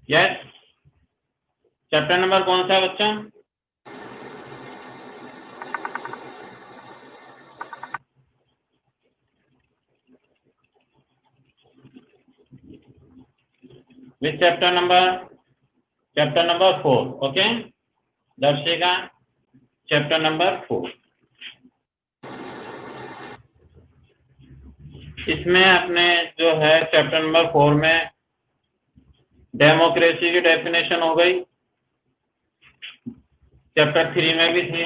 Yes, chapter number कौन सा है बच्चा? Which chapter number? Chapter number 4। Okay, Darshika chapter number 4। इसमें अपने जो है चैप्टर नंबर 4 में डेमोक्रेसी की डेफिनेशन हो गई, चैप्टर 3 में भी थी।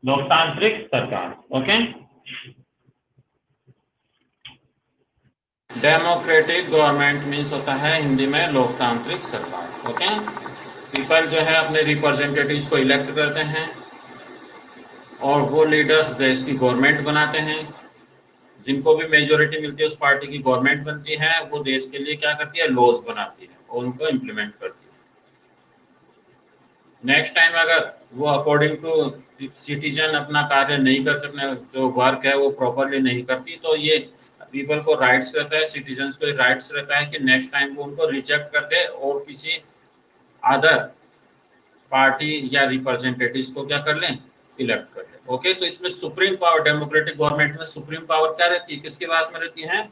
लोकतांत्रिक सरकार। ओके, डेमोक्रेटिक गवर्नमेंट मीन्स होता है हिंदी में लोकतांत्रिक सरकार। ओके, पीपल जो है अपने रिप्रेजेंटेटिव्स को इलेक्ट करते हैं और वो लीडर्स देश की गवर्नमेंट बनाते हैं। जिनको भी मेजोरिटी मिलती है उस पार्टी की गवर्नमेंट बनती है, वो देश के लिए क्या करती है, लॉज बनाती है और उनको इम्प्लीमेंट करती है। नेक्स्ट टाइम अगर वो अकॉर्डिंग टू सिटीजन अपना कार्य नहीं करते, अपना जो वर्क है वो प्रॉपरली नहीं करती, तो ये पीपल को राइट्स रहता है, सिटीजन को राइट्स रहता है कि नेक्स्ट टाइम वो उनको रिजेक्ट कर दे और किसी अदर पार्टी या रिप्रेजेंटेटिव्स को क्या कर लें, इलेक्ट कर लें। ओके, तो इसमें सुप्रीम पावर, डेमोक्रेटिक गवर्नमेंट में सुप्रीम पावर क्या रहती है, किसके पास में रहती है,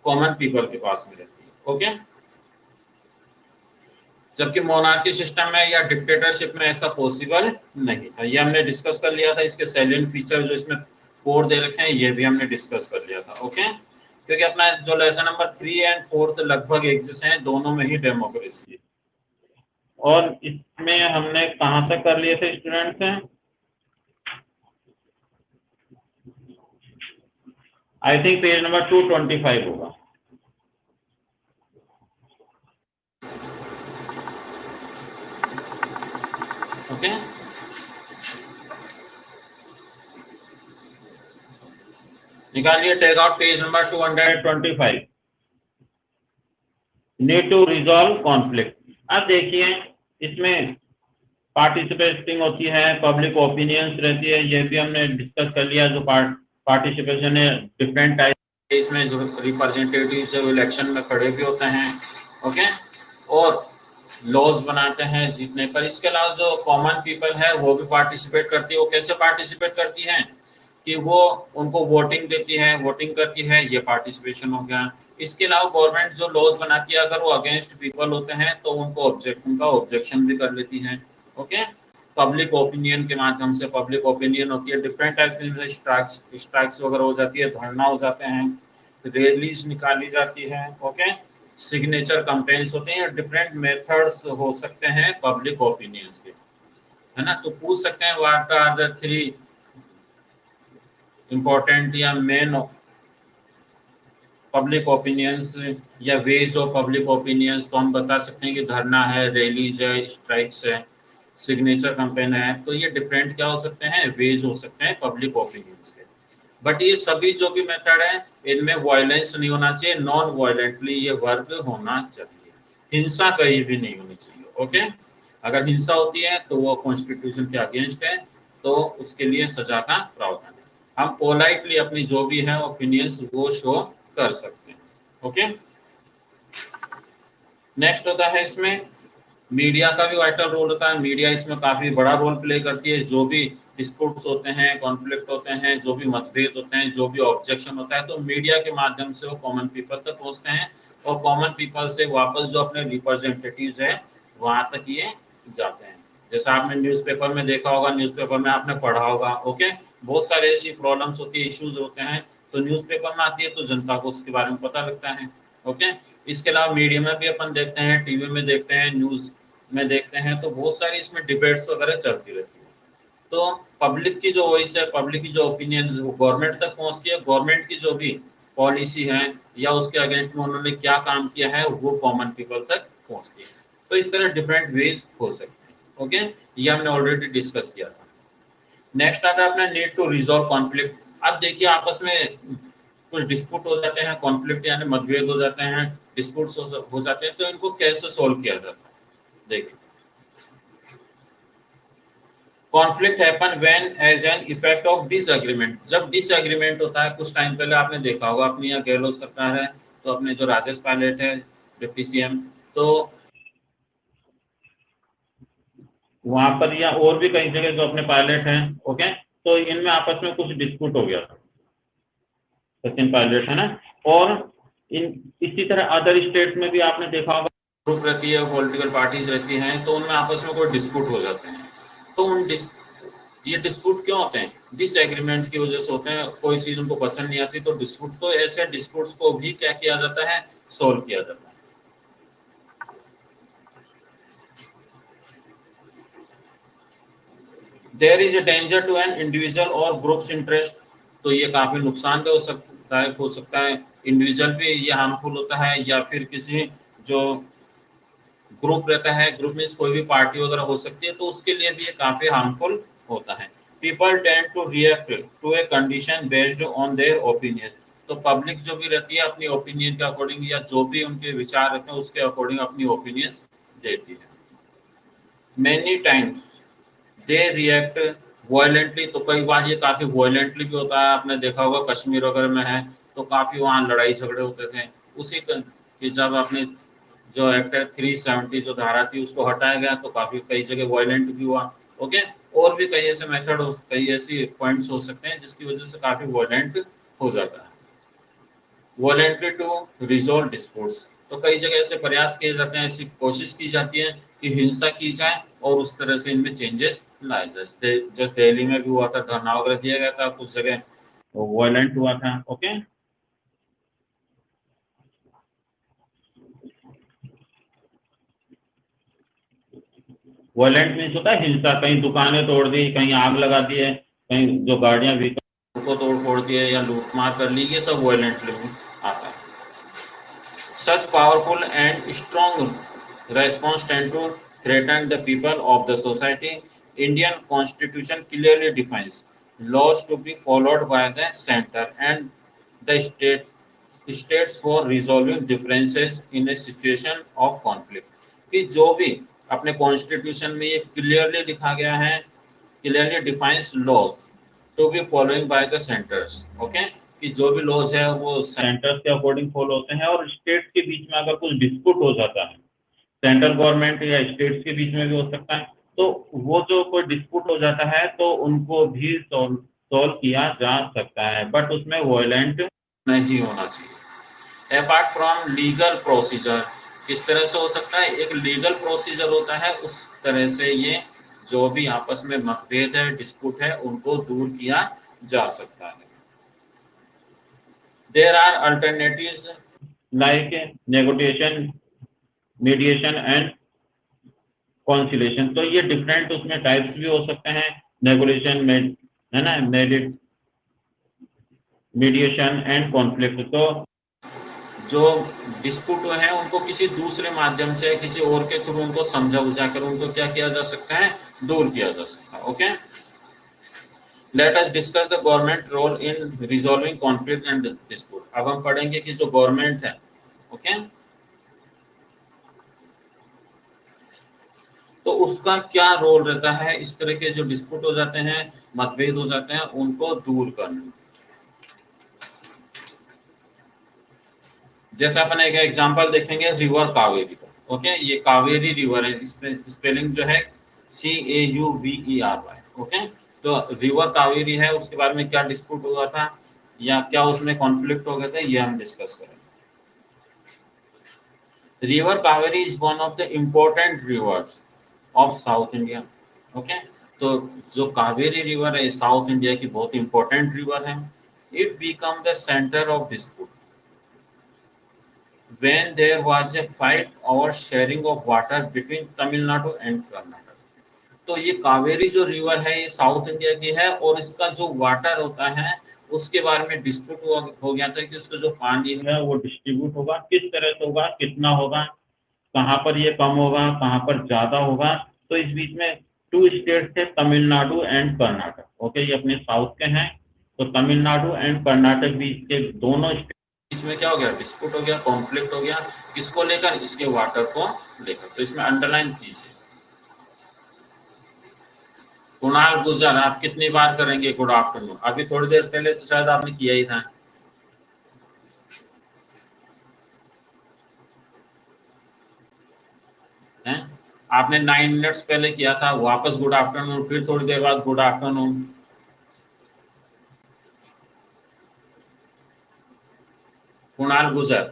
कॉमन पीपल के पास में रहती है। ओके, जबकि मोनार्की सिस्टम में या डिक्टेटरशिप में ऐसा पॉसिबल नहीं था। ये हमने डिस्कस कर लिया था, इसके सैलिएंट फीचर जो इसमें कोड दे रखे हैं ये भी हमने डिस्कस कर लिया था। ओके, क्योंकि अपना जो लेसन नंबर 3 एंड 4 लगभग एक जैसे हैं, दोनों में ही डेमोक्रेसी है। और इसमें हमने कहां तक कर लिए थे स्टूडेंट्स हैं? आई थिंक पेज नंबर 225 होगा। ओके, निकालिए, take out page number 225। Need to resolve conflict. अब देखिए, इसमें पार्टिसिपेटिंग होती है, पब्लिक ओपिनियंस रहती है, ये भी हमने डिस्कस कर लिया। जो पार्टिसिपेशन है डिफरेंट टाइप, इसमें जो रिप्रेजेंटेटिव्स है वो इलेक्शन में खड़े भी होते हैं। ओके, और लॉज बनाते हैं जीतने पर। इसके अलावा जो कॉमन पीपल है वो भी पार्टिसिपेट करती है। वो कैसे पार्टिसिपेट करती है कि वो उनको वोटिंग देती है, वोटिंग करती है, ये पार्टिसिपेशन हो गया। इसके अलावा गवर्नमेंट जो लॉज बनाती है, अगर वो अगेंस्ट पीपल होते हैं तो उनको उनका ऑब्जेक्शन भी कर लेती है। ओके, पब्लिक ओपिनियन के माध्यम से, पब्लिक ओपिनियन होती है डिफरेंट टाइप से, स्ट्राइक्स वगैरह हो जाती है, धरना हो जाते हैं, रैलीज निकाली जाती है। ओके, सिग्नेचर कैंपेन्स होते हैं, डिफरेंट मेथड्स हो सकते हैं पब्लिक ओपिनियंस के, है ना। तो पूछ सकते हैं व्हाट आर द 3 इम्पोर्टेंट या मेन पब्लिक ओपिनियंस या वेज ऑफ पब्लिक ओपिनियंस। तो हम बता सकते हैं कि धरना है, रैलीज है, स्ट्राइक्स है, सिग्नेचर कैंपेन है। तो ये डिफरेंट क्या हो सकते हैं, वेज हो सकते हैं पब्लिक ओपिनियंस के। बट ये सभी जो भी मेथड है इनमें वायलेंस नहीं होना चाहिए, नॉन वायलेंटली ये वर्क होना चाहिए, हिंसा कहीं भी नहीं होनी चाहिए। ओके, अगर हिंसा होती है तो वो कॉन्स्टिट्यूशन के अगेंस्ट है, तो उसके लिए सजा का प्रावधान है। हम पोलाइटली अपनी जो भी है ओपिनियंस वो शो कर सकते हैं। ओके, नेक्स्ट होता है इसमें मीडिया का भी वाइटल रोल होता है। मीडिया इसमें काफी बड़ा रोल प्ले करती है। जो भी डिस्प्यूट्स होते हैं, कॉन्फ्लिक्ट होते हैं, जो भी मतभेद होते हैं, जो भी ऑब्जेक्शन होता है, तो मीडिया के माध्यम से वो कॉमन पीपल तक पहुंचते हैं और कॉमन पीपल से वापस जो अपने रिप्रेजेंटेटिव्स है वहां तक ये जाते हैं। जैसा आपने न्यूज़पेपर में देखा होगा, न्यूज़पेपर में आपने पढ़ा होगा। ओके, बहुत सारे ऐसी प्रॉब्लम्स होती है, इश्यूज होते हैं, तो न्यूज़पेपर में आती है तो जनता को उसके बारे में पता लगता है। ओके, इसके अलावा मीडिया में भी अपन देखते हैं, टीवी में देखते हैं, न्यूज में देखते हैं, तो बहुत सारी इसमें डिबेट्स वगैरह चलती रहती है। तो पब्लिक की जो वॉइस है, पब्लिक की जो ओपिनियन वो गवर्नमेंट तक पहुंचती है। गवर्नमेंट की जो भी पॉलिसी है या उसके अगेंस्ट में उन्होंने क्या काम किया है वो कॉमन पीपल तक पहुंचती है। तो इस तरह डिफरेंट वेज हो सकते हैं। ओके, ये हमने ऑलरेडी डिस्कस किया था। नेक्स्ट आता है अपना नीड टू रिजॉल्व कॉन्फ्लिक्ट। अब देखिए आपस में कुछ डिस्प्यूट हो जाते हैं, कॉन्फ्लिक्ट यानी मतभेद हो जाते हैं, डिस्प्यूट्स हो जाते हैं, तो इनको कैसे सोल्व किया जाता है? देखिए, conflict happen when as an effect of disagreement. जब डिसएग्रीमेंट होता है, कुछ टाइम पहले आपने देखा होगा अपनी यहाँ गहलोत सरकार है, तो अपने जो राजेश पायलट है डिप्टी सीएम, तो वहां पर या और भी कई जगह जो अपने पायलट हैं, ओके, तो इनमें आपस में कुछ डिस्प्यूट हो गया था, सचिन पायलट है ना, और इन इसी तरह अदर स्टेट में भी आपने देखा होगा, ग्रुप रहती है, पॉलिटिकल पार्टीज रहती हैं, तो उनमें आपस में कोई डिस्प्यूट हो जाते हैं, तो ये डिस्प्यूट क्यों होते हैं? डिसएग्रीमेंट की वजह से होते हैं, कोई चीज उनको पसंद नहीं आती, तो डिस्प्यूट, तो ऐसे डिस्प्यूट्स को भी क्या किया जाता है? सोल्व किया जाता है। There is a danger to an individual और ग्रुप्स इंटरेस्ट। तो ये काफी नुकसानदेह हो सकता है, इंडिविजुअल भी ये हार्मफुल होता है, या फिर किसी जो ग्रुप रहता है, ग्रुप मीन्स कोई भी पार्टी वगैरह हो सकती है, तो उसके लिए भी ये काफी हार्मफुल होता है। People tend to react to a condition based on their opinion. तो पब्लिक जो भी रहती है अपनी ओपिनियन के अकॉर्डिंग, या जो भी उनके विचार रहते हैं उसके अकॉर्डिंग अपनी ओपिनियंस देती है। Many times they react violently. तो कई बार ये काफी वायलेंटली भी होता है, आपने देखा होगा कश्मीर वगैरह में है, तो काफी वहाँ लड़ाई झगड़े होते थे। उसी की जब अपने जो एक्ट 370 जो धारा थी उसको हटाया गया, तो काफी कई जगह वायलेंट भी हुआ। ओके, और भी कई ऐसे मेथड, कई ऐसी पॉइंट्स हो सकते हैं जिसकी वजह से काफी वायलेंट हो जाता है। Voluntary to resolve disputes. तो कई जगह ऐसे प्रयास किए जाते हैं, ऐसी कोशिश की जाती है कि हिंसा की जाए और उस तरह से इनमें चेंजेस लाए जाए। जैसे दिल्ली में भी हुआ था, धरना वगैरह दिया गया था, कुछ जगह वायलेंट हुआ था। ओके, वायलेंट मीन्स होता है हिंसा, कहीं दुकानें तोड़ दी, कहीं आग लगा दी है, कहीं जो गाड़ियां व्हीकल को तोड़ फोड़ दिए या लूटमार कर ली, ये सब वायलेंटली में आता है। Such powerful and strong response tend to threaten the people of the society. Indian Constitution clearly defines laws to be followed by the center and the states for resolving differences in a situation of conflict. कि जो भी अपने constitution में ये clearly लिखा गया है, clearly defines laws to be following by the centres. Okay, कि जो भी लॉज है वो सेंटर्स के अकॉर्डिंग फॉलो होते हैं, और स्टेट के बीच में अगर कुछ डिस्प्यूट हो जाता है, सेंट्रल गवर्नमेंट या स्टेट्स के बीच में भी हो सकता है, तो वो जो कोई डिस्प्यूट हो जाता है तो उनको भी सॉल्व किया जा सकता है, बट उसमें वायलेंट नहीं होना चाहिए। अपार्ट फ्रॉम लीगल प्रोसीजर, किस तरह से हो सकता है? एक लीगल प्रोसीजर होता है, उस तरह से ये जो भी आपस में मतभेद है, डिस्प्यूट है, उनको दूर किया जा सकता है। There are alternatives like negotiation, mediation and conciliation. तो ये डिफरेंट उसमें टाइप्स भी हो सकते हैं, नेगोशिएशन है ना, मीडिएशन एंड कॉन्फ्लिक्ट। तो जो डिस्प्यूट है उनको किसी दूसरे माध्यम से, किसी और के थ्रू उनको समझा बुझा कर उनको क्या किया जा सकता है? दूर किया जा सकता है। Okay, let us discuss the government role in resolving conflict and dispute. अब हम पढ़ेंगे कि जो गवर्नमेंट है, ओके, तो उसका क्या रोल रहता है इस तरह के जो डिस्प्यूट हो जाते हैं, मतभेद हो जाते हैं, उनको दूर करने। जैसे अपन एक एग्जांपल देखेंगे रिवर कावेरी का। ओके, ये कावेरी रिवर है, स्पेलिंग जो है CAUVERY। ओके, तो रिवर कावेरी है, उसके बारे में क्या डिस्प्यूट हुआ था या क्या उसमें कॉन्फ्लिक्ट हो गए थे, ये हम डिस्कस करेंगे। River Kaveri is one of the important reverse of south India. Okay, तो जो कावेरी रिवर है साउथ इंडिया की बहुत इंपॉर्टेंट रिवर है। It become the centre of dispute when there was a fight over sharing of water between Tamil Nadu and Karnataka। तो ये कावेरी जो river है ये साउथ इंडिया की है, और इसका जो वाटर होता है उसके बारे में डिस्प्यूट हो गया था कि उसका जो पानी है वो डिस्ट्रीब्यूट होगा, किस तरह से होगा, कितना होगा, कहाँ पर ये कम होगा, कहाँ पर ज्यादा होगा, तो इस बीच में 2 स्टेट्स थे, तमिलनाडु एंड कर्नाटक। ओके, ये अपने साउथ के हैं। तो तमिलनाडु एंड कर्नाटक बीच के दोनों बीच में क्या हो गया, डिस्प्यूट हो गया, कॉन्फ्लिक्ट हो गया। किसको लेकर, इसके वाटर को लेकर। तो इसमें अंडरलाइन कीजिए। कुणाल गुजर, आप कितनी बार करेंगे गुड आफ्टरनून? अभी थोड़ी देर पहले तो शायद आपने किया ही था। हैं? आपने 9 मिनट्स पहले किया था, वापस गुड आफ्टरनून, फिर थोड़ी देर बाद गुड आफ्टरनून। कुणाल गुजर,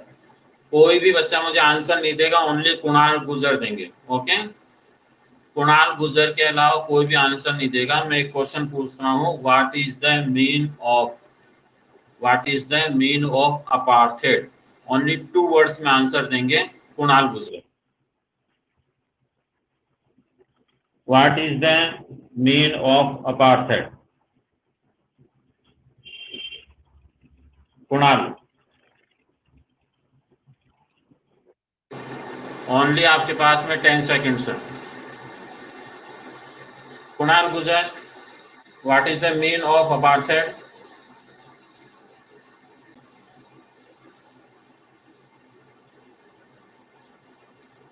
कोई भी बच्चा मुझे आंसर नहीं देगा, ओनली कुणाल गुजर देंगे। ओके, कुणाल गुजर के अलावा कोई भी आंसर नहीं देगा। मैं एक क्वेश्चन पूछ रहा हूँ, what is the mean of apartheid? Only 2 words में आंसर देंगे कुणाल गुजर। What is the mean of apartheid? Kunal, only आपके पास में 10 सेकेंड्स है। कुणाल गुजर, what is the mean of apartheid?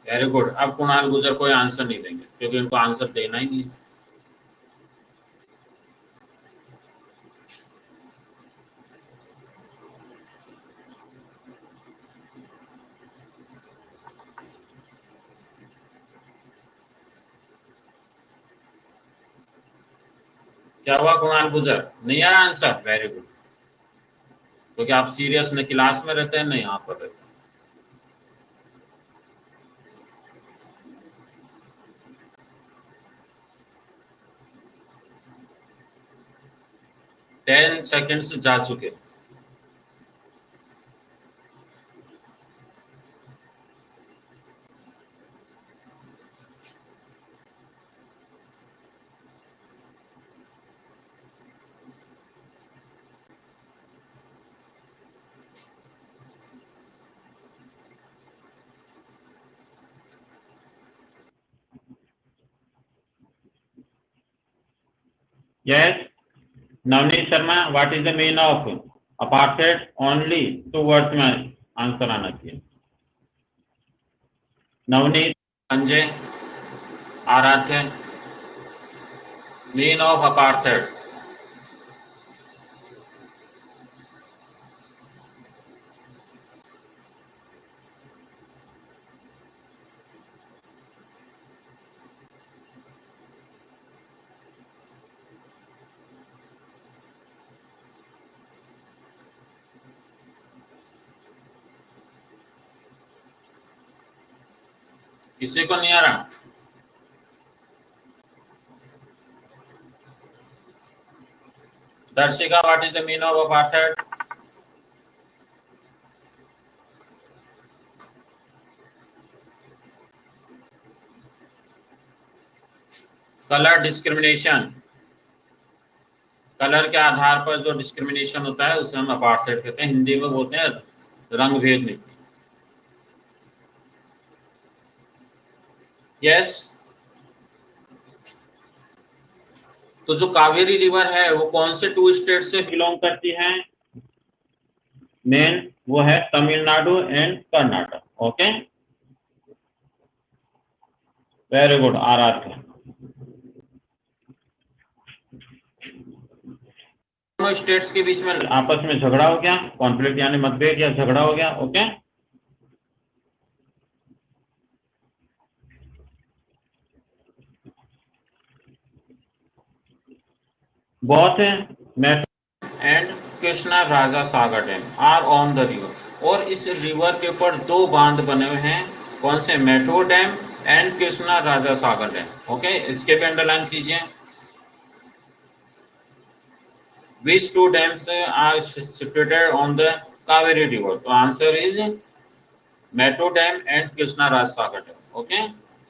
Very good. अब कुणाल गुजर कोई आंसर नहीं देंगे क्योंकि उनको आंसर देना ही नहीं। क्या हुआ कुणाल गुजर, नहीं आया आंसर? वेरी गुड, क्योंकि आप सीरियस न क्लास में रहते हैं न यहाँ पर रहते हैं। 10 सेकेंड्स जा चुके। Yes, Navneet Sharma, what is the mean of apartheid? Only 2 words में आंसर आना चाहिए। नवनीत, संजय, आराध्य, मीन ऑफ अपार्थेड। किसी को नहीं आ रहा? Darshika, what is the mean of apartheid? Colour discrimination, colour के आधार पर जो डिस्क्रिमिनेशन होता है उसे हम अपार्थेड कहते हैं। हिंदी में बोलते हैं रंग भेद नीति। यस, तो जो कावेरी रिवर है वो कौन से 2 स्टेट से बिलोंग करती है? मेन वो है Tamil Nadu and Karnataka. Okay, very good आराध्य। दोनों स्टेट्स के बीच में आपस में झगड़ा हो गया, कॉन्फ्लिक्ट यानी मतभेद या झगड़ा हो गया। Okay, both and Krishna Raja Sagar dam are on the river. और इस रिवर के ऊपर 2 बांध बने हुए हैं। कौन से? Mettur dam and Krishna Raja Sagar dam. Okay, इसके भी अंडरलाइन कीजिए। Which 2 dams are situated on the Kaveri River? So answer is Metro Dam and Krishna Sagar Dam. Okay,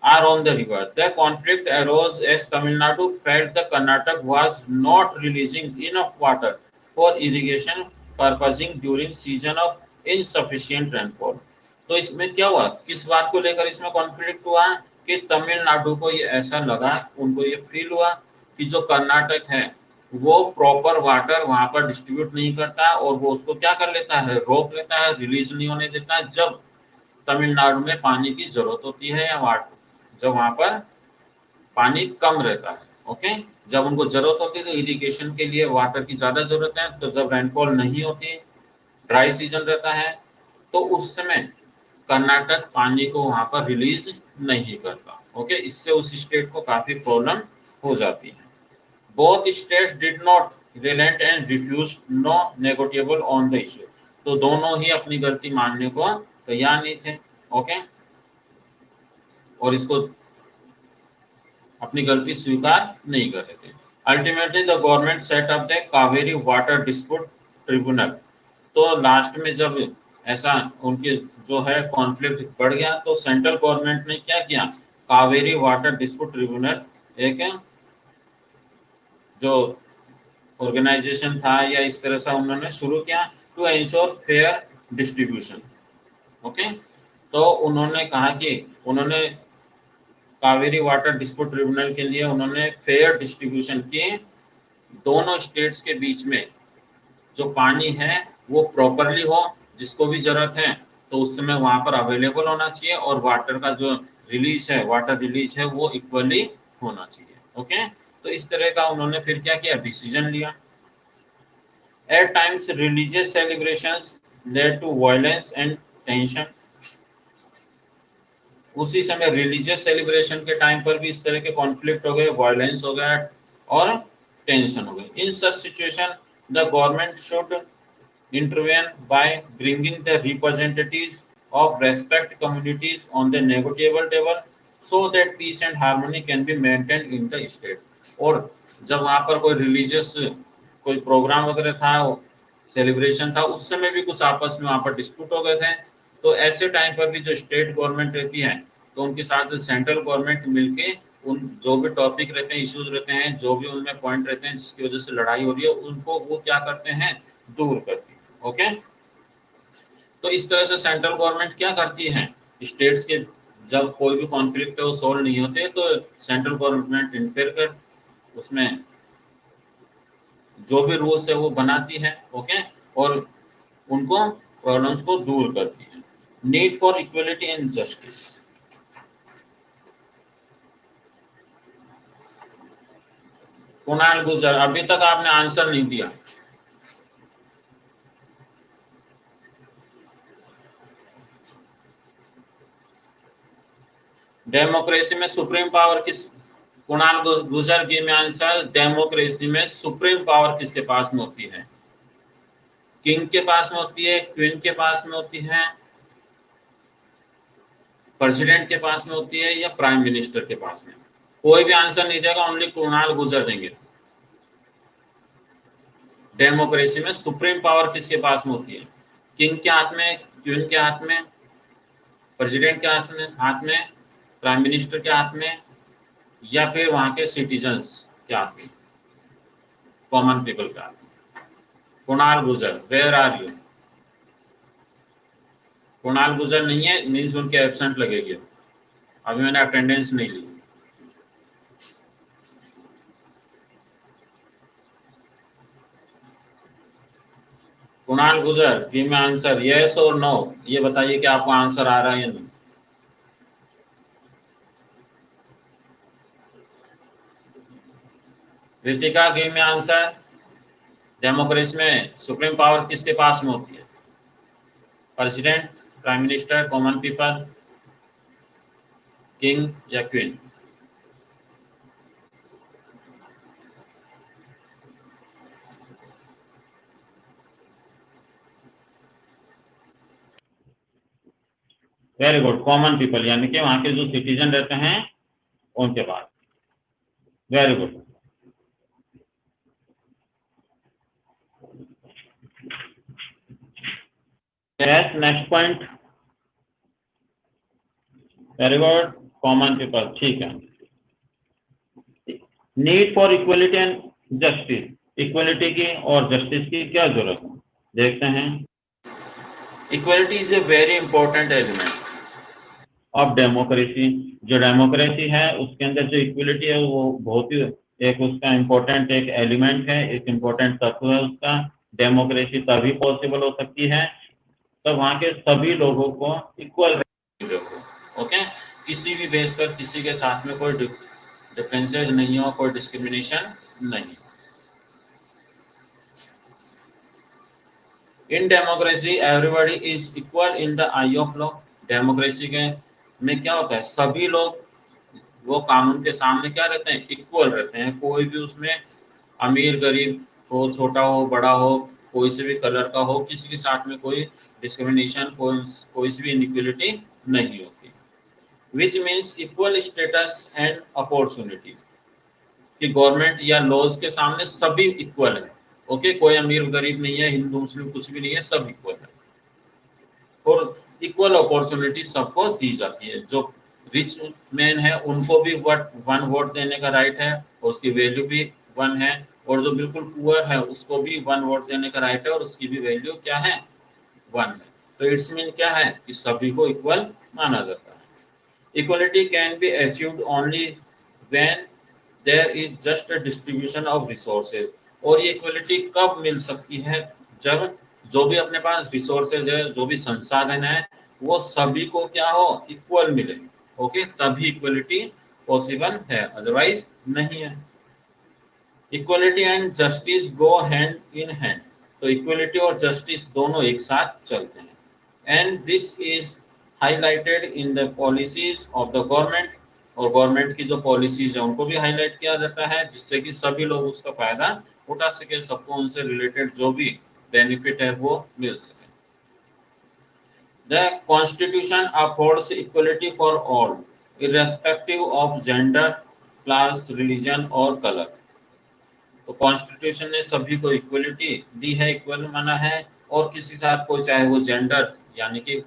are on the river. The conflict arose as Tamil Nadu felt the Karnataka was not releasing enough water for irrigation purposing during season of insufficient rainfall. तो इसमें क्या हुआ, किस बात को लेकर इसमें conflict हुआ? कि तमिलनाडु को ये ऐसा लगा, उनको ये फील हुआ कि जो कर्नाटक है वो प्रॉपर वाटर वहां पर डिस्ट्रीब्यूट नहीं करता है और वो उसको क्या कर लेता है, रोक लेता है, रिलीज नहीं होने देता है जब तमिलनाडु में पानी की जरूरत होती है या वाटर जब वहां पर पानी कम रहता है। ओके, जब उनको जरूरत होती है तो इरिगेशन के लिए वाटर की ज्यादा जरूरत है, तो जब रेनफॉल नहीं होती, ड्राई सीजन रहता है, तो उस समय कर्नाटक पानी को वहां पर रिलीज नहीं करता। ओके, इससे उस स्टेट को काफी प्रॉब्लम हो जाती है। Both states did not relent and refuse no negotiable on the issue, तो दोनों ही अपनी गलती मानने को तैयार नहीं थे। ओके, और इसको अपनी गलती स्वीकार नहीं कर रहे थे। Ultimately the government set up the Kaveri water dispute tribunal, तो लास्ट में जब ऐसा उनके जो है कॉन्फ्लिक्ट बढ़ गया तो सेंट्रल गवर्नमेंट ने क्या किया, कावेरी वाटर डिस्प्यूट ट्रिब्यूनल एक जो ऑर्गेनाइजेशन था या इस तरह से उन्होंने शुरू किया to ensure fair distribution. Okay, तो उन्होंने कहा कि उन्होंने कावेरी वाटर डिस्प्यूट ट्रिब्यूनल के लिए उन्होंने फेयर डिस्ट्रीब्यूशन की, दोनों स्टेट्स के बीच में जो पानी है वो प्रॉपरली हो, जिसको भी जरूरत है तो उस समय वहां पर अवेलेबल होना चाहिए और वाटर का जो रिलीज है, वाटर रिलीज है वो इक्वली होना चाहिए। ओके, तो इस तरह का उन्होंने फिर क्या किया, डिसीजन लिया। At times religious celebrations led to violence and tension, उसी समय रिलीजियस सेलिब्रेशन के टाइम पर भी इस तरह के कॉन्फ्लिक्ट हो गए, वायलेंस हो गया और टेंशन हो गई। In such situation the government should intervene by bringing the representatives of respect communities on the negotiable table so that peace and harmony can be maintained in the state। और जब वहां पर कोई रिलीजियस कोई programme वगैरह था, celebration था, उस समय भी कुछ आपस में वहां पर डिस्प्यूट हो गए थे, तो ऐसे टाइम पर भी जो स्टेट गवर्नमेंट रहती है तो उनके साथ सेंट्रल गवर्नमेंट मिलके उन जो भी टॉपिक रहते हैं, इश्यूज रहते हैं, जो भी उनमें पॉइंट रहते हैं जिसकी वजह से लड़ाई हो रही है, उनको वो क्या करते हैं, दूर करती है। ओके, तो इस तरह से सेंट्रल गवर्नमेंट क्या करती है, स्टेट्स के जब कोई भी कॉन्फ्लिक्ट है वो सॉल्व नहीं होते तो सेंट्रल गवर्नमेंट इंटरफेयर कर उसमें जो भी रूल्स है वो बनाती है। ओके, और उनको प्रॉब्लम्स को दूर करती है। Need for equality and justice, Kunal गुजर, अभी तक आपने आंसर नहीं दिया। डेमोक्रेसी में सुप्रीम पावर किस, कुणाल गुजर की में आंसर, डेमोक्रेसी में सुप्रीम पावर किसके पास में होती है, किंग के पास में होती है, क्वीन के पास में होती है, प्रेसिडेंट के पास में होती है या प्राइम मिनिस्टर के पास में। कोई भी आंसर नहीं देगा, ओनली कुणाल गुजर देंगे। डेमोक्रेसी में सुप्रीम पावर किसके पास में होती है, किंग के हाथ में, क्वीन के हाथ में, प्रेसिडेंट के हाथ में, प्राइम मिनिस्टर के हाथ में, या फिर वहां के सिटीजन्स के हाथ में, कॉमन पीपल के हाथ में। कुणाल गुजर, वेयर आर यू? कुणाल गुजर नहीं है मीन्स उनके एब्सेंट लगेगी, अभी मैंने अटेंडेंस नहीं ली। कुणाल गुजर, गिव मी आंसर, यस और नो, ये बताइए कि आपको आंसर आ रहा है या नहीं। Ritika, give me answer, democracy में सुप्रीम पावर किसके पास में होती है, president, prime minister, common people, king या queen? Very good, common people, यानी कि वहां के जो सिटीजन रहते हैं उनके पास। Very good. Yes, next point, very good, common people, ठीक है। Need for equality and justice, equality की और जस्टिस की क्या जरूरत है, देखते हैं। Equality is a very important element. Of democracy. जो डेमोक्रेसी है उसके अंदर जो इक्वलिटी है वो बहुत ही एक उसका इम्पोर्टेंट एक एलिमेंट है, एक इम्पोर्टेंट तत्व है उसका। डेमोक्रेसी तभी पॉसिबल हो सकती है तब वहाँ के सभी लोगों को इक्वल ओके, किसी भी बेस पर किसी के साथ में कोई डिफरेंसेस नहीं हो, कोई डिस्क्रिमिनेशन नहीं। In democracy everybody is equal in the I of law. Democracy के में क्या होता है, सभी लोग वो कानून के सामने क्या रहते हैं, इक्वल रहते हैं। कोई भी उसमें अमीर गरीब हो, छोटा हो बड़ा हो, कोई से भी कलर का हो, किसी के साथ में कोई डिस्क्रिमिनेशन, कोई सी भी इनइक्वलिटी नहीं होती। Which means equal status and opportunities, कि गवर्नमेंट या लॉज के सामने सभी इक्वल है। ओके, कोई अमीर गरीब नहीं है, हिंदू मुस्लिम कुछ भी नहीं है, सब इक्वल है और इक्वल अपॉर्चुनिटी सबको दी जाती है। जो रिच मैन है उनको भी वन वोट देने का राइट है और उसकी वैल्यू भी वन है, और जो बिल्कुल पुअर है उसको भी वन वोट देने का राइट है और उसकी भी वैल्यू क्या है, वन है। तो इट्स मीन क्या है कि सभी को इक्वल माना जाता है। Equality can be achieved only when there is just a distribution of resources. और ये इक्वलिटी कब मिल सकती है, जब जो भी अपने पास रिसोर्सेज है, जो भी संसाधन है, वो सभी को क्या हो, इक्वल मिले। ओके, तभी इक्वलिटी पॉसिबल है, अदरवाइज नहीं है। Equality and justice go hand in hand. तो इक्वलिटी और जस्टिस दोनों एक साथ चलते हैं। And this is highlighted in the policies of the government. और गवर्नमेंट की जो पॉलिसीज है उनको भी हाईलाइट किया जाता है, जिससे कि सभी लोग उसका फायदा उठा सके, सबको उनसे रिलेटेड जो भी बेनिफिट है वो मिल सके। The constitution affords equality for all irrespective of gender, class, religion और कलर। तो कॉन्स्टिट्यूशन ने सभी को इक्वलिटी दी है, इक्वल माना है, और किसी साथ कोई, चाहे वो जेंडर यानी कि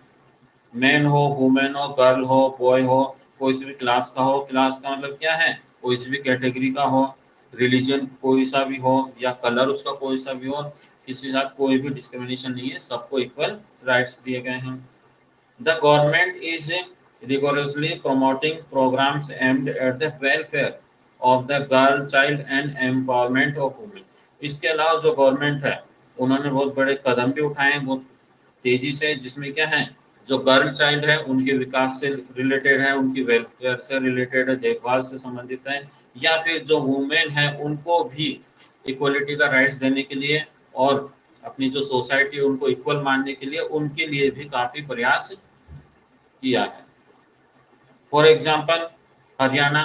मैन हो, वुमेन हो, गर्ल हो, बॉय हो, कोई सी भी क्लास का हो, क्लास का मतलब क्या है, कोई सी भी कैटेगरी का हो, रिलीजन कोई सा भी हो या कलर उसका कोई सा भी हो, किसी साथ कोई भी डिस्क्रिमिनेशन नहीं है, सबको इक्वल राइट्स दिए गए हैं। The government is rigorously promoting programs aimed at the welfare of the girl child and empowerment of women। इसके अलावा जो गवर्नमेंट है उन्होंने बहुत बड़े कदम भी उठाए हैं बहुत तेजी से, जिसमें क्या है, जो गर्ल चाइल्ड है उनके विकास से रिलेटेड है, उनकी वेलफेयर से रिलेटेड है, देखभाल से संबंधित है, या फिर जो वुमेन है उनको भी इक्वलिटी का राइट्स देने के लिए और अपनी जो सोसाइटी उनको इक्वल मानने के लिए उनके लिए भी काफी प्रयास किया है। For example Haryana,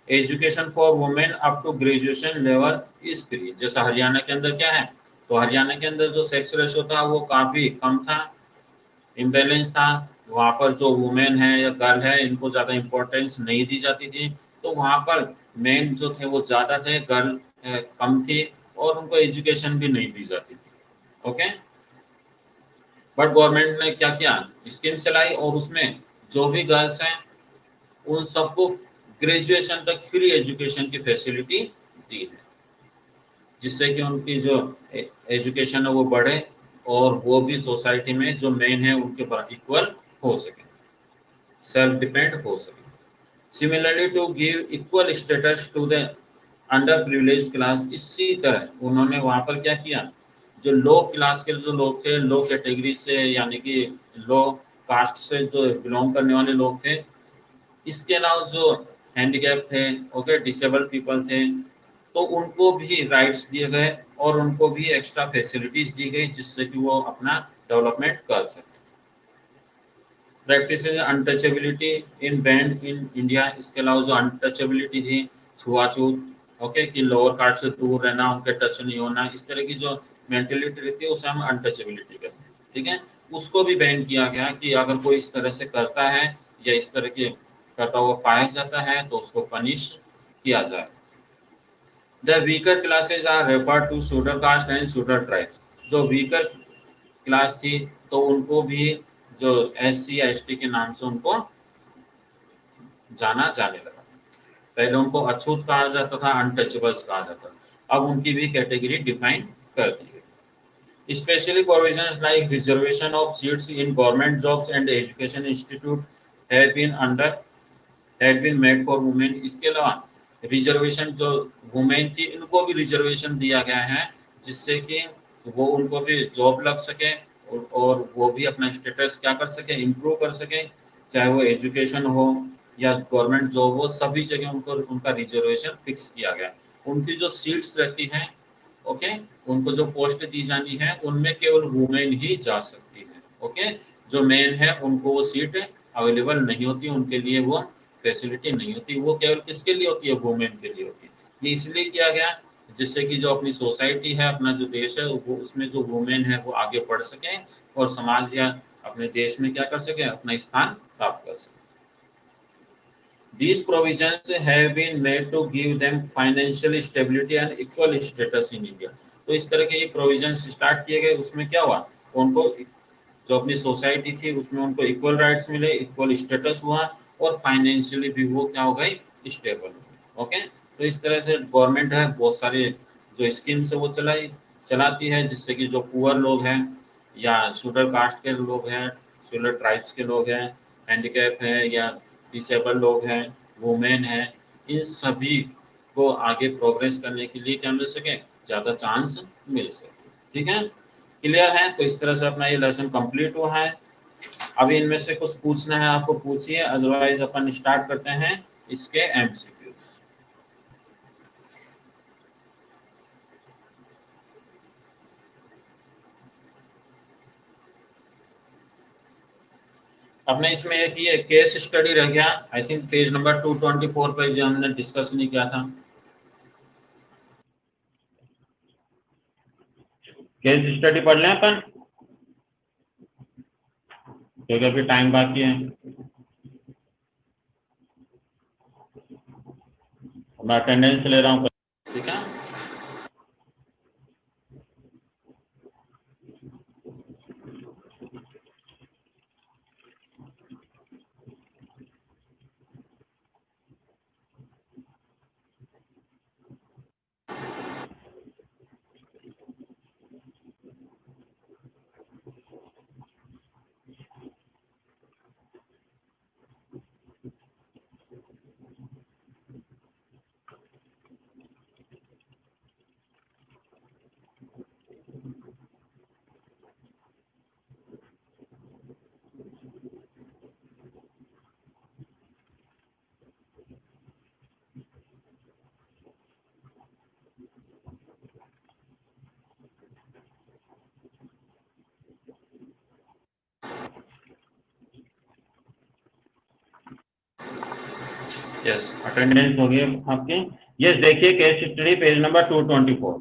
education for women up to graduation level is free. जैसा हरियाणा के अंदर क्या है, तो हरियाणा के अंदर जो सेक्स रेशो था वो काफी कम था, इम्बैलेंस था। वहाँ पर जो वुमेन है या गर्ल है इनको ज्यादा इम्पोर्टेंस नहीं दी जाती थी, तो वहाँ पर मेन जो थे वो ज्यादा थे, गर्ल कम थी, और उनको एजुकेशन भी नहीं दी जाती थी। ओके, बट गवर्नमेंट ने क्या किया, स्कीम चलाई और उसमें जो भी गर्ल्स हैं उन सबको ग्रेजुएशन तक फ्री एजुकेशन की फैसिलिटी दी है, जिससे कि उनकी जो एजुकेशन है वो बढ़े और वो भी सोसाइटी में जो मेन है उनके पर इक्वल हो सके, सेल्फ डिपेंड हो सके। Similarly to give equal status to the underprivileged class, इसी तरह उन्होंने वहां पर क्या किया, जो लो क्लास के जो लोग थे, लो कैटेगरी से यानी कि लो कास्ट से जो बिलोंग करने वाले लोग थे, इसके अलावा जो हैंडीकैप थे, ओके, डिसेबल पीपल थे, तो उनको भी राइट्स दिए गए और उनको भी एक्स्ट्रा फैसिलिटीज दी गई, जिससे कि वो अपना डेवलपमेंट कर सके। Practice untouchability in band in India, इसके अलावा जो अनटचेबिलिटी थी, छुआछूत, ओके, कि लोअर कास्ट से दूर रहना, उनके टच नहीं होना, इस तरह की जो मेंटेलिटी रहती है उसे हम अनटचेबिलिटी कहते हैं। ठीक है, उसको भी बैन किया गया कि अगर कोई इस तरह से करता है या इस तरह के करता हुआ पाया जाता है तो उसको पनिश किया जाए। The weaker classes are referred to scheduled caste and scheduled tribes. जो वीकर क्लास थी तो उनको भी जो SC या ST के नाम से उनको जाना जाने लगा। पहले उनको अछूत कहा जाता था, अनटचेबल्स कहा जाता था, अब उनकी भी कैटेगरी डिफाइन कर दी गई। Specially provisions like reservation of seats in government jobs and education institute had been made for women. इसके अलावा रिजर्वेशन जो वुमेन थी इनको भी रिजर्वेशन दिया गया है, जिससे कि वो उनको भी जॉब लग सके और वो भी अपना स्टेटस क्या कर सके, इम्प्रूव कर सके, चाहे वो एजुकेशन हो या गवर्नमेंट जॉब हो, सभी जगह उनको उनका रिजर्वेशन फिक्स किया गया। उनकी जो सीट्स रहती हैं, ओके, उनको जो पोस्ट दी जानी है उनमें केवल वुमेन ही जा सकती है। ओके, जो मेन है उनको वो सीट अवेलेबल नहीं होती, उनके लिए वो फैसिलिटी नहीं होती, वो केवल किसके लिए होती है, वुमेन के लिए होती है। ये इसलिए किया गया जिससे कि जो अपनी सोसाइटी है, अपना जो देश है, वो उसमें जो वुमेन है वो आगे बढ़ सके और समाज या अपने देश में क्या कर सके, अपना स्थान प्राप्त कर सके। These provisions have been made to give them financial stability and equal status in India। तो इस तरह के ये प्रोविजंस स्टार्ट किए गए, उसमें क्या हुआ, उनको जो अपनी सोसाइटी थी उसमें उनको इक्वल राइट्स मिले, इक्वल स्टेटस हुआ और फाइनेंशियली भी वो क्या हो गई, स्टेबल हो गई। ओके, तो इस तरह से गवर्नमेंट है बहुत सारे जो स्कीम्स है वो चलाती है, जिससे कि जो पुअर लोग हैं या शेड्यूल कास्ट के लोग हैं, शेड्यूल ट्राइब्स के लोग हैं, हैंडीकैप है या डिसेबल लोग हैं, वुमेन है, इन सभी को आगे प्रोग्रेस करने के लिए क्या मिल सके, ज़्यादा चांस मिल सके। ठीक है, क्लियर है? तो इस तरह से अपना ये लेसन कंप्लीट हुआ है। अभी इनमें से कुछ पूछना है आपको पूछिए, अदरवाइज अपन स्टार्ट करते हैं इसके एमसीक्यूज। अपने इसमें एक ये केस स्टडी रह गया, आई थिंक पेज नंबर 224 पे जो हमने डिस्कस नहीं किया था। केस स्टडी पढ़ लें अपन, क्योंकि अभी टाइम बाकी है। मैं अटेंडेंस ले रहा हूँ, ठीक है। यस, अटेंडेंस हो गई आपकी। यस, देखिए केस स्टडी पेज नंबर 224।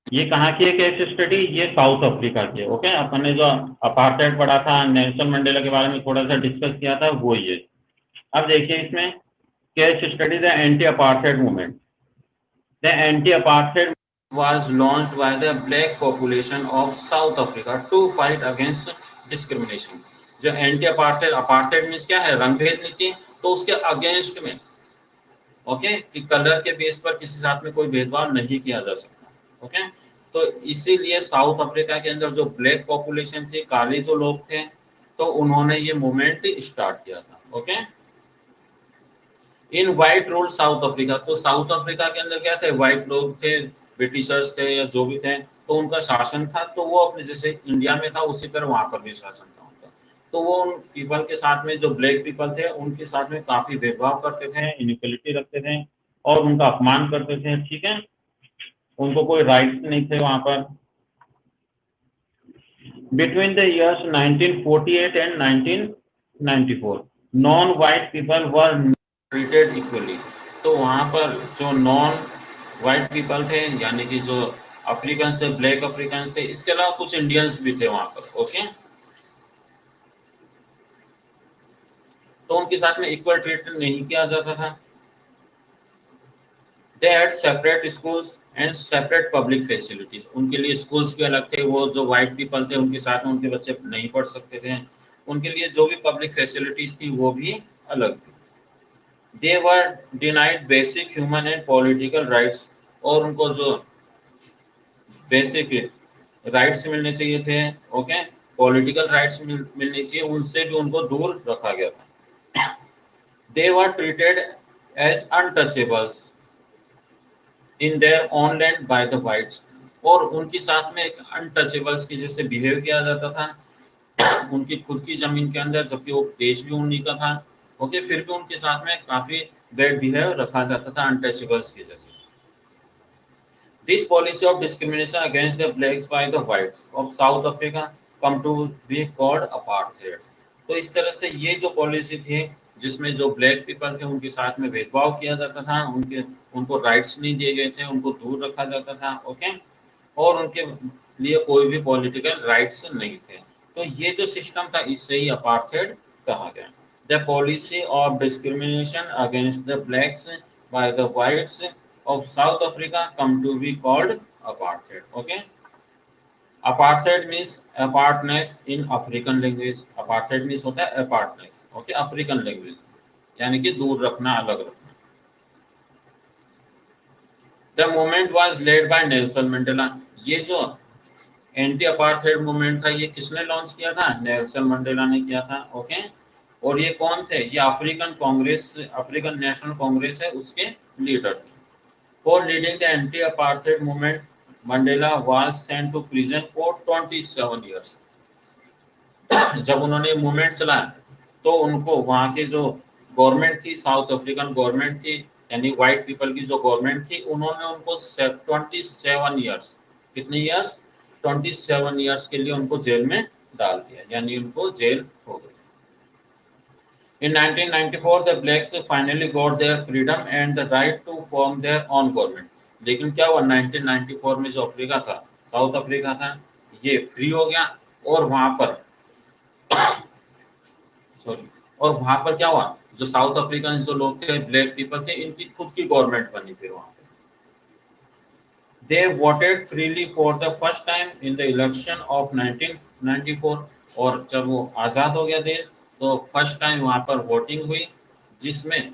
ये कहाँ की है केस स्टडी, ये साउथ अफ्रीका की है। ओके, अपन ने जो अपार्थाइड पढ़ा था, नेल्सन मंडेला के बारे में थोड़ा सा डिस्कस किया था, वो ये। अब देखिए इसमें case study the anti apartheid movement. The anti apartheid was launched by the black population of South Africa to fight against discrimination। जो एंटी अपार्थाइड, अपार्थाइड मींस क्या है, रंगभेद नीति, तो उसके अगेंस्ट में, ओके, कि कलर के बेस पर किसी साथ में कोई भेदभाव नहीं किया जा सकता। ओके, तो इसीलिए साउथ अफ्रीका के अंदर जो ब्लैक पॉपुलेशन थी, काले जो लोग थे, तो उन्होंने ये मूवमेंट स्टार्ट किया था। ओके, इन व्हाइट रूल साउथ अफ्रीका, तो साउथ अफ्रीका के अंदर क्या थे, व्हाइट लोग थे, ब्रिटिशर्स थे या जो भी थे, तो उनका शासन था, तो वो अपने जैसे इंडिया में था उसी तरह वहां पर भी शासन था उनका। तो वो उन पीपल के साथ में, जो ब्लैक पीपल थे उनके साथ में काफी भेदभाव करते थे, इनइक्वलिटी रखते थे और उनका अपमान करते थे। ठीक है, उनको कोई राइट्स नहीं थे वहां पर। Between the years 1948 and 1994 non white people were treated equally. तो वहां पर जो नॉन व्हाइट पीपल थे, यानी कि जो अफ्रीकन थे, ब्लैक अफ्रीकन थे, इसके अलावा कुछ इंडियंस भी थे वहां पर। ओके, तो उनके साथ में इक्वल ट्रीटमेंट नहीं किया जाता था। They had separate schools and separate public facilities. उनके लिए स्कूल्स भी अलग थे, वो जो व्हाइट पीपल थे उनके साथ में उनके बच्चे नहीं पढ़ सकते थे, उनके लिए जो भी पब्लिक फैसिलिटीज थी वो भी अलग थी। They were denied basic human and political rights, और उनको जो बेसिक राइट्स मिलने चाहिए थे, ओके, पॉलिटिकल राइट्स मिलने चाहिए, उनसे भी उनको दूर रखा गया था। They were treated as untouchables in their own land by the whites, और उनके साथ में एक अनटचेबल्स की जैसे बिहेव किया जाता था उनकी खुद की जमीन के अंदर, जबकि वो देश भी उन्हीं का था, ओके, फिर भी उनके साथ में काफी बैड बिहेव रखा जाता था अनटचेबल्स की जैसे। This policy of discrimination against the blacks by the whites of South Africa come to be called apartheid. तो इस तरह से ये जो पॉलिसी थी जिसमें जो ब्लैक पीपल थे उनके साथ में भेदभाव किया जाता था, उनको राइट्स नहीं दिए गए थे, उनको दूर रखा जाता था, ओके, और उनके लिए कोई भी पॉलिटिकल राइट्स नहीं थे। तो ये जो सिस्टम था इससे ही अपार्थेड कहा गया। The policy of discrimination against the blacks by the whites of South Africa come to be called apartheid. Okay, apartheid means apartness in African language. Apartheid means होता है apartness, okay, African language, यानी कि दूर रखना, अलग रखना। The movement was led by Nelson Mandela. ये जो एंटी अपार्थेड मूवमेंट था ये किसने लॉन्च किया था? नेल्सन मंडेला ने किया था, ओके। और ये कौन थे? ये African Congress, African national Congress है, उसके लीडर थे। For leading the anti-apartheid movement, Mandela was sent to prison for 27 years. जब उन्होंने मूवमेंट चलाया तो उनको वहाँ की जो गवर्नमेंट थी, साउथ अफ्रीकन गवर्नमेंट थी, यानी व्हाइट पीपल की जो गवर्नमेंट थी, उन्होंने उनको 27 ईयर्स, कितने ईयर्स? 27 ईयर्स के लिए उनको जेल में डाल दिया, यानी उनको जेल हो गई। In 1994, the blacks finally got their freedom and the right to form their own government. लेकिन क्या हुआ? 1994 में जो अफ्रीका था, साउथ अफ्रीका था, ये फ्री हो गया, और वहां पर सॉरी, और वहां पर क्या हुआ? जो साउथ अफ्रीकन जो लोग थे, ब्लैक पीपल थे, इनकी खुद की गवर्नमेंट बनी फिर वहां पर। They voted freely for the first time in the election of 1994, और जब वो आजाद हो गया देश तो फर्स्ट टाइम वहां पर वोटिंग हुई, जिसमें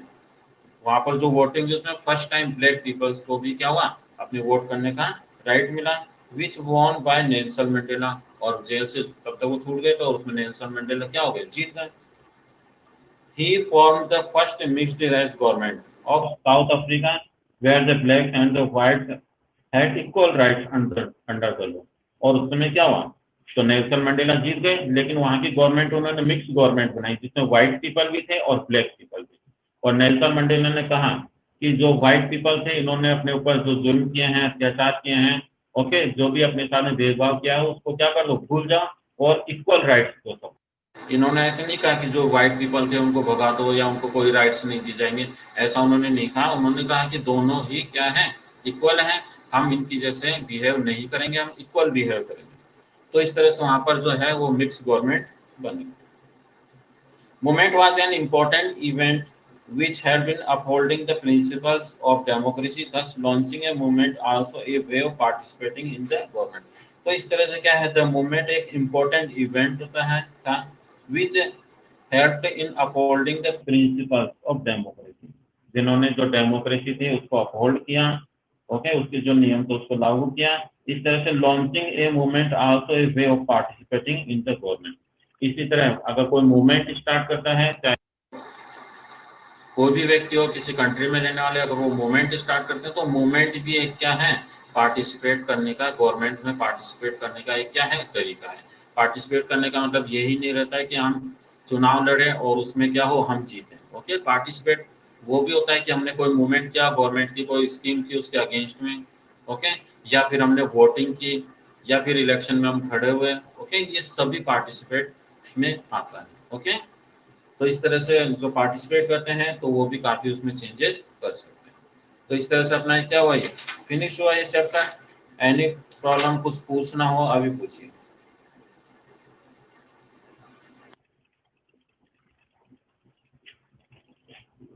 वहां पर जो वोटिंग हुई उसमें फर्स्ट टाइम ब्लैक पीपल्स को भी क्या हुआ? अपने वोट करने का राइट मिला, विच वॉन बाय नेल्सन मंडेला। और जेल से तब तक वो छूट गए तो उसमें नेल्सन मंडेला क्या हो गए? जीत गए। He formed the first mixed race government of South Africa where the blacks and the whites had equal rights under the law. और उस समय क्या हुआ? तो नेल्सन मंडेला जीत गए, लेकिन वहां की गवर्नमेंट उन्होंने मिक्स गवर्नमेंट बनाई जिसमें व्हाइट पीपल भी थे और ब्लैक पीपल भी। और नेल्सन मंडेला ने कहा कि जो व्हाइट पीपल थे इन्होंने अपने ऊपर जो जुल्म किए हैं, अत्याचार किए हैं, ओके, जो भी अपने साथ में भेदभाव किया है उसको क्या कर लो? भूल जाओ, और इक्वल राइट्स दो सबको। इन्होंने ऐसे नहीं कहा कि जो व्हाइट पीपल थे उनको भगा दो या उनको कोई राइट्स नहीं दी जाएंगे, ऐसा उन्होंने नहीं कहा। उन्होंने कहा कि दोनों ही क्या है? इक्वल हैं, हम इनकी जैसे बिहेव नहीं करेंगे, हम इक्वल बिहेव करेंगे। तो इस तरह से वहां पर जो है वो मिक्स गवर्नमेंट बनी। Movement was an important event which had been upholding the principles of democracy, thus launching a movement also a way of participating in the government. तो इस तरह से क्या है? द मूवमेंट एक इम्पोर्टेंट इवेंट होता है था which helped in upholding the principles of democracy, जिन्होंने जो डेमोक्रेसी थी उसको अपहोल्ड किया, ओके, उसके जो नियम थे उसको लागू किया। इस तरह से launching a movement also a way of participating in the government. इसी तरह अगर कोई मूवमेंट स्टार्ट करता है, चाहे कोई भी व्यक्ति हो, किसी कंट्री में रहने वाले, अगर वो मूवमेंट स्टार्ट करते हैं तो मूवमेंट भी एक क्या है? पार्टिसिपेट करने का, गवर्नमेंट में पार्टिसिपेट करने का एक क्या है? तरीका है। पार्टिसिपेट करने का मतलब यही नहीं रहता है कि हम चुनाव लड़े और उसमें क्या हो? हम जीते, ओके। पार्टिसिपेट वो भी होता है कि हमने कोई मूवमेंट किया, गवर्नमेंट की कोई स्कीम थी उसके अगेंस्ट में, ओके, या फिर हमने वोटिंग की, या फिर इलेक्शन में हम खड़े हुए, ओके, ये सभी पार्टिसिपेट में आता है, ओके। तो इस तरह से जो पार्टिसिपेट करते हैं तो वो भी काफी उसमें चेंजेस कर सकते हैं। तो इस तरह से अपना क्या हुआ? ये फिनिश हुआ ये चैप्टर। एनी प्रॉब्लम, कुछ पूछना हो अभी पूछिए।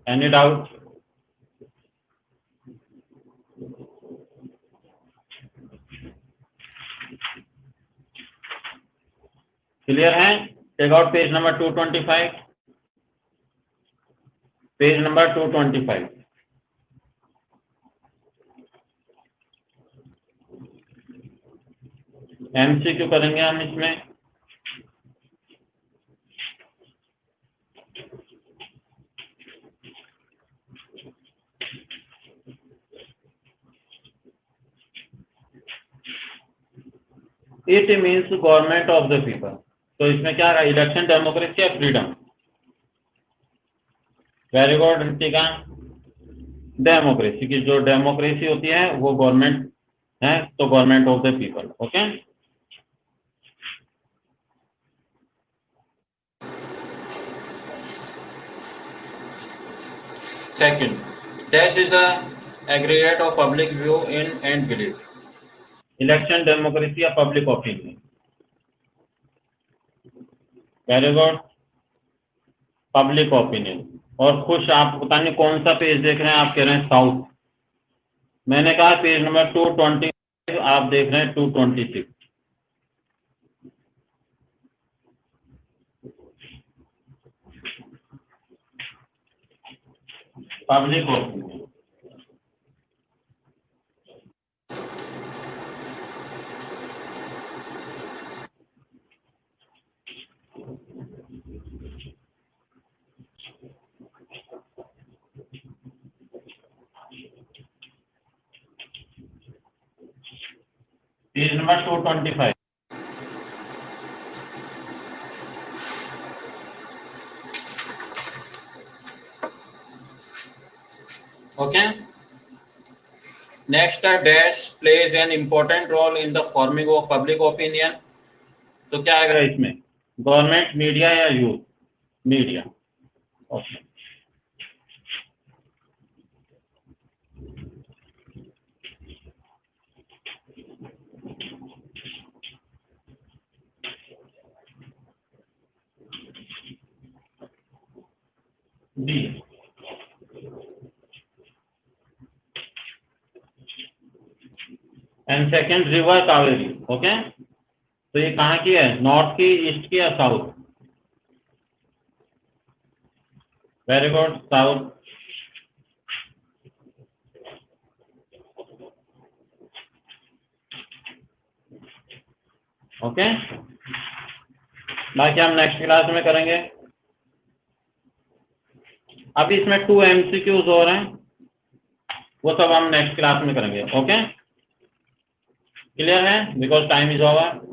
Any doubt? क्लियर है? Take out page number 225, page number 225। MCQ करेंगे हम इसमें। It means government of the people. तो इसमें क्या है, इलेक्शन डेमोक्रेसी या freedom? Very good Ritika. Democracy की जो डेमोक्रेसी होती है वो गवर्नमेंट है, तो government of the people. Okay. Second, dash is the aggregate of public view in and belief. Election democracy या public opinion? Very good, public opinion. और खुश, आप पता नहीं कौन सा पेज देख रहे हैं, आप कह रहे हैं साउथ। मैंने कहा पेज नंबर 220, आप देख रहे हैं 226। Public opinion. Page number 225। Okay. Next, dash plays an important role in the forming of public opinion. तो क्या आएगा इसमें, गवर्नमेंट, मीडिया या youth? Media. Okay. B. And second, river Kaveri. Okay. तो ये कहाँ की है, नॉर्थ की, ईस्ट की या south? Very good, south. Okay. बाकी हम नेक्स्ट क्लास में करेंगे। अभी इसमें 2 MCQs हो रहे हैं, वो सब हम नेक्स्ट क्लास में करेंगे। ओके, क्लियर है? Because time is over.